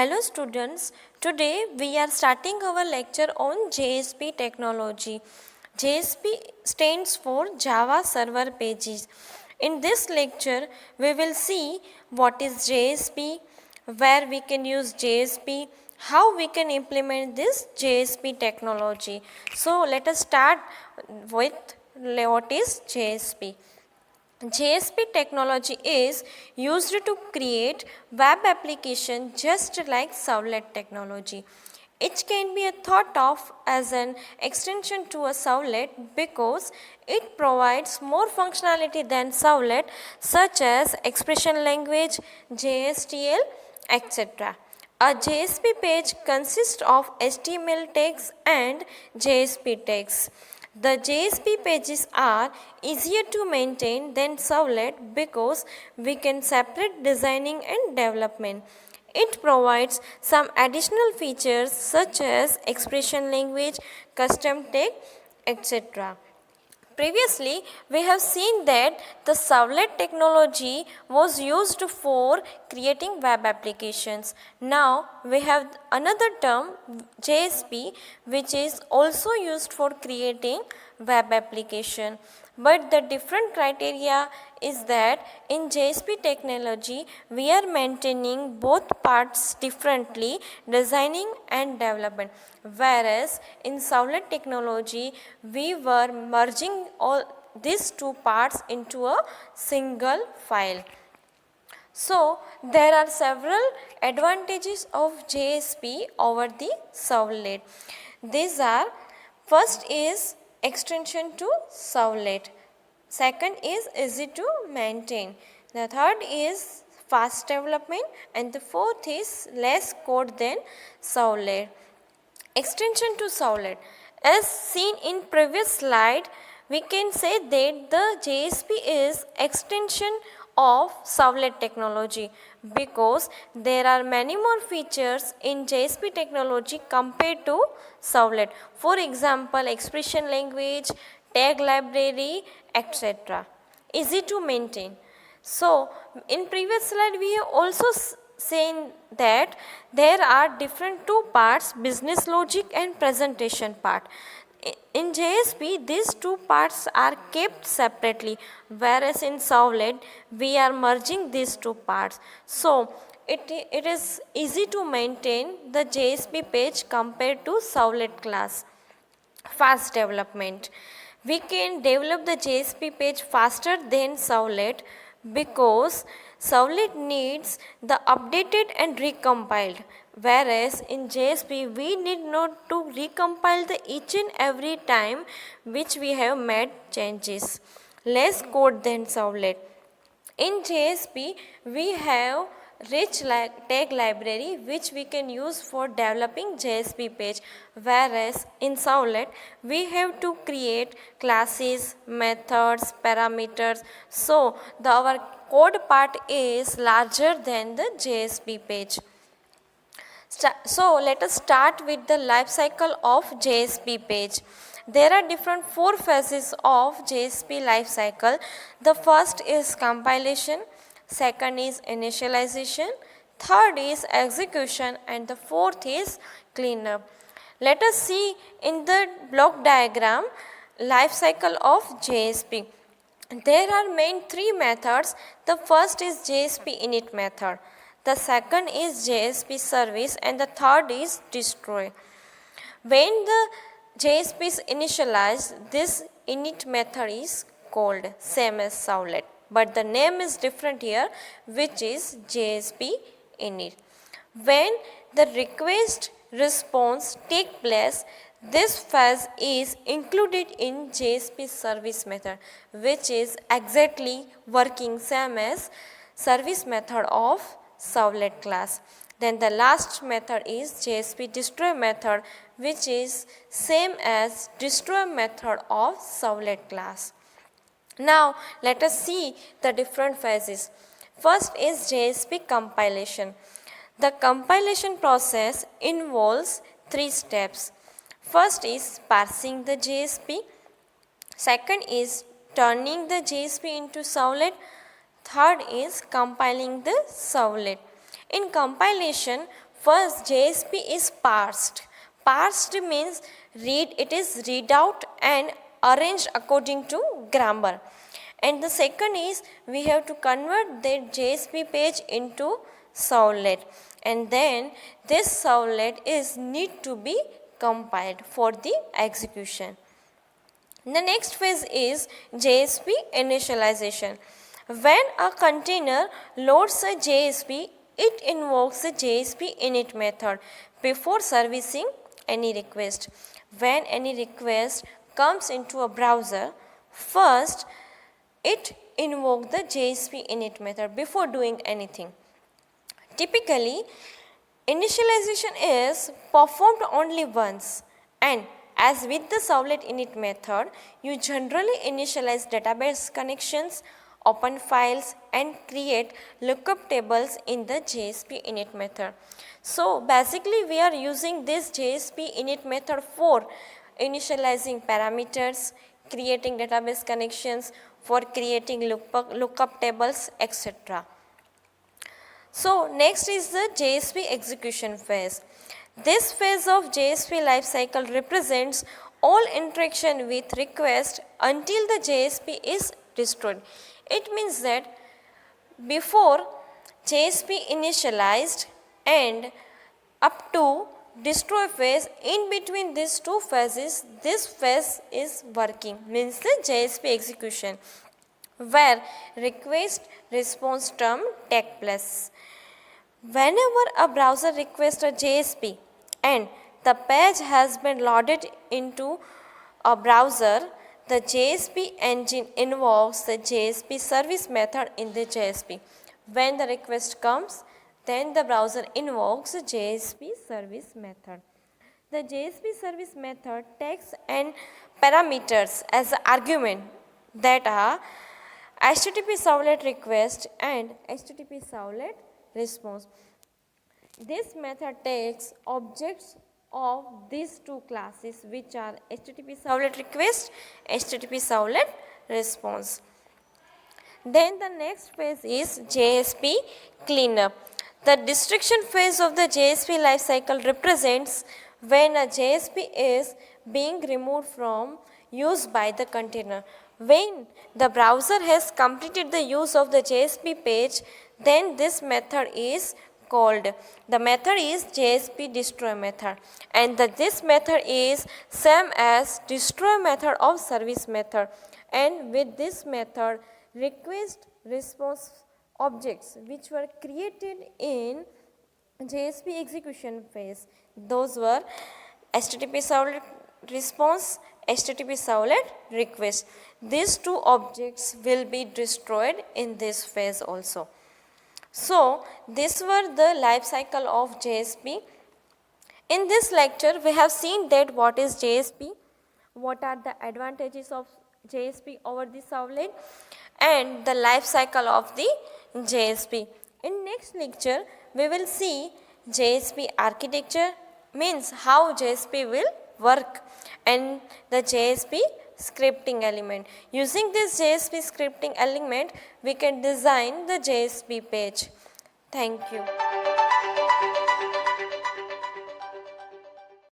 Hello students, today we are starting our lecture on JSP technology. JSP stands for Java Server Pages. In this lecture, we will see what is JSP, where we can use JSP, how we can implement this JSP technology. So let us start with what is JSP. JSP technology is used to create web application just like Servlet technology. It can be thought of as an extension to a Servlet because it provides more functionality than Servlet such as expression language, JSTL, etc. A JSP page consists of HTML tags and JSP tags. The JSP pages are easier to maintain than Servlet because we can separate designing and development. It provides some additional features such as expression language, custom tag, etc. Previously, we have seen that the Servlet technology was used for creating web applications. Now, we have another term JSP which is also used for creating web application. But the different criteria is that in JSP technology, we are maintaining both parts differently, designing and development. Whereas in Servlet technology, we were merging all these two parts into a single file. So, there are several advantages of JSP over the Servlet. These are, first is extension to Servlet. Second is easy to maintain. The third is fast development and the fourth is less code than Servlet. Extension to Servlet. As seen in previous slide, we can say that the JSP is extension of Servlet technology because there are many more features in JSP technology compared to Servlet. For example, expression language, tag library, etc. Easy to maintain. So, in previous slide we have also seen that there are different two parts, business logic and presentation part. In JSP, these two parts are kept separately, whereas in Servlet, we are merging these two parts. So, it is easy to maintain the JSP page compared to Servlet class. Fast development. We can develop the JSP page faster than Servlet because Servlet needs the updated and recompiled, whereas in JSP we need not to recompile the each and every time which we have made changes. Less code than Servlet. In JSP we have rich tag library which we can use for developing JSP page, whereas in Servlet we have to create classes, methods, parameters. So our code part is larger than the JSP page. So let us start with the life cycle of JSP page. There are different four phases of JSP life cycle. The first is compilation, second is initialization, third is execution and the fourth is cleanup. Let us see in the block diagram life cycle of JSP. There are main three methods. The first is JSP init method. The second is JSP service and the third is destroy. When the JSP is initialized, this init method is called same as Servlet, but the name is different here, which is JSP init. When the request response take place, this phase is included in JSP service method, which is exactly working same as service method of Servlet class. Then the last method is JSP destroy method, which is same as destroy method of Servlet class. Now let us see the different phases. First is JSP compilation. The compilation process involves three steps. First is parsing the JSP. Second is turning the JSP into Servlet. Third is compiling the Servlet. In compilation, First, JSP is parsed. Parsed means it is read out and arranged according to grammar. And the second is we have to convert that JSP page into servlet, and then this servlet is need to be compiled for the execution. The next phase is JSP initialization. When a container loads a JSP, it invokes the JSP init method before servicing any request. When any request comes into a browser, first it invokes the JSP init method before doing anything. Typically, initialization is performed only once, and as with the servlet init method, you generally initialize database connections, open files and create lookup tables in the JSP init method. So basically we are using this JSP init method for initializing parameters, creating database connections, for creating lookup tables, etc. So next is the JSP execution phase. This phase of JSP lifecycle represents all interaction with request until the JSP is destroyed. It means that before JSP initialized and up to destroy phase, in between these two phases, this phase is working, means the JSP execution, where request response term take place. Whenever a browser requests a JSP and the page has been loaded into a browser, the JSP engine invokes the JSP service method in the JSP. When the request comes, then the browser invokes the JSP service method. The JSP service method takes an parameters as an argument that are HTTP servlet request and HTTP servlet response. This method takes objects of these two classes, which are HTTP servlet request, HTTP servlet response. Then the next phase is JSP cleanup. The destruction phase of the JSP lifecycle represents when a JSP is being removed from use by the container. When the browser has completed the use of the JSP page, then this method is called. The method is JSP destroy method, and this method is same as destroy method of service method, and with this method request response objects which were created in JSP execution phase, those were HTTP servlet response, HTTP servlet request. These two objects will be destroyed in this phase also. So these were the life cycle of JSP. In this lecture we have seen that what is JSP, what are the advantages of JSP over the servlet, and the life cycle of the JSP. In next lecture we will see JSP architecture, means how JSP will work, and the JSP scripting element. Using this JSP scripting element we can design the JSP page. Thank you.